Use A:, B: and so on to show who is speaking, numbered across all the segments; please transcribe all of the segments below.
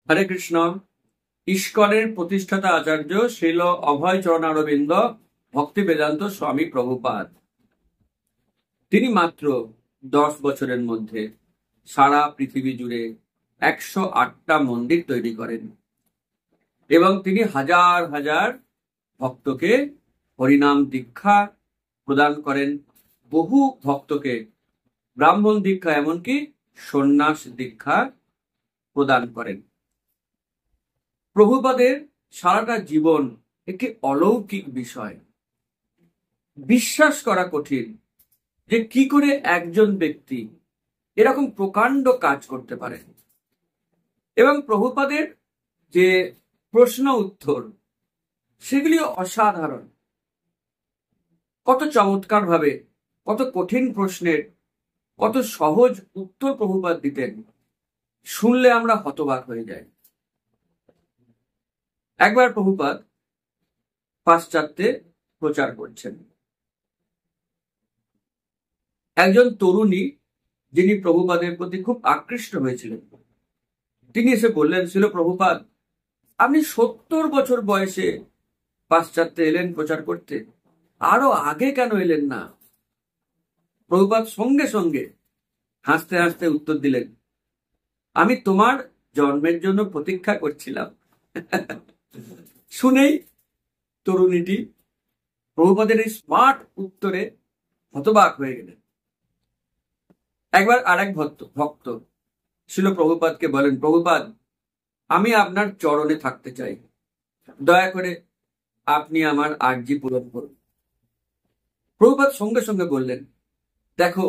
A: হরে কৃষ্ণ। ইস্কনের প্রতিষ্ঠাতা আচার্য শ্রীল অভয় চরণারবিন্দ ভক্তি বেদান্ত স্বামী প্রভুপাদ, তিনি মাত্র 10 বছরের মধ্যে সারা পৃথিবী জুড়ে 108টা মন্দির তৈরি করেন এবং তিনি হাজার হাজার ভক্তকে হরিনাম দীক্ষা প্রদান করেন। বহু ভক্তকে ব্রাহ্মণ দীক্ষা এমনকি সন্ন্যাস দীক্ষা প্রদান করেন। প্রভুপাদের সারাটা জীবন একটি অলৌকিক বিষয়। বিশ্বাস করা কঠিন যে কি করে একজন ব্যক্তি এরকম প্রকাণ্ড কাজ করতে পারে। এবং প্রভুপাদের যে প্রশ্ন উত্তর সেগুলি অসাধারণ। কত চমৎকার ভাবে কত কঠিন প্রশ্নের কত সহজ উত্তর প্রভুপাদ দিতেন, শুনলে আমরা হতবাক হয়ে যাই। একবার প্রভুপাদ পাশ্চাত্যে প্রচার করছেন। একজন তরুণী যিনি প্রভুপাদের প্রতি খুব আকৃষ্ট হয়েছিলেন, তিনি এসে বললেন, ছিল প্রভুপাদ, আপনি 70 বছর বয়সে পাশ্চাত্যে এলেন প্রচার করতে, আরো আগে কেন এলেন না? প্রভুপাদ সঙ্গে সঙ্গে হাসতে হাসতে উত্তর দিলেন, আমি তোমার জন্মের জন্য প্রতীক্ষা করছিলাম। শুনেই তরুণীটি প্রভুপাদের এই স্মার্ট উত্তরে হতবাক হয়ে গেলেন। একবার আরেক ভক্ত ছিল প্রভুপাদকে বলেন, প্রভুপাদ, আমি আপনার চরণে থাকতে চাই, দয়া করে আপনি আমার আর্জি পূরণ করুন। প্রভুপাদ সঙ্গে সঙ্গে বললেন, দেখো,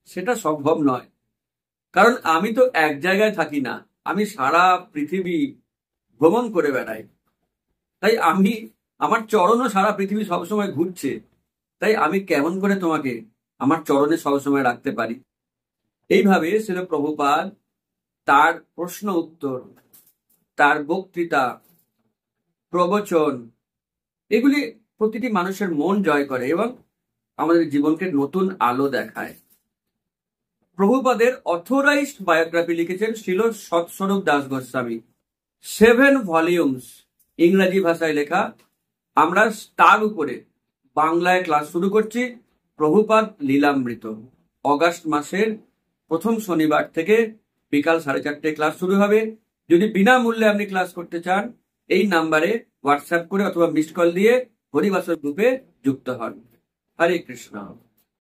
A: সেটা সম্ভব নয়, কারণ আমি তো এক জায়গায় থাকি না, আমি সারা পৃথিবী ভ্রমণ করে বেড়াই। তাই আমার চরণও সারা পৃথিবী সবসময় ঘুরছে, তাই আমি কেমন করে তোমাকে আমার চরণে সবসময় রাখতে পারি? এইভাবে ছিল প্রভুপাদ তার প্রশ্ন উত্তর, তার বক্তৃতা, প্রবচন, এগুলি প্রতিটি মানুষের মন জয় করে এবং আমাদের জীবনকে নতুন আলো দেখায়। প্রভুপাদের অথরাইজড বায়োগ্রাফি লিখেছেন শ্রীল সৎস্বরূপ দাস গোস্বামী, 7 ভলিউমস, ইংরেজি ভাষায় লেখা। আমরা তার উপরে বাংলায় ক্লাস শুরু করছি। প্রভুপাদ লীলামৃত, অগাস্ট মাসের প্রথম শনিবার থেকে বিকাল 4:30 ক্লাস শুরু হবে। যদি বিনামূল্যে আপনি ক্লাস করতে চান, এই নাম্বারে হোয়াটসঅ্যাপ করে অথবা মিসড কল দিয়ে হরিবাসর গ্রুপে যুক্ত হন। হরে কৃষ্ণ।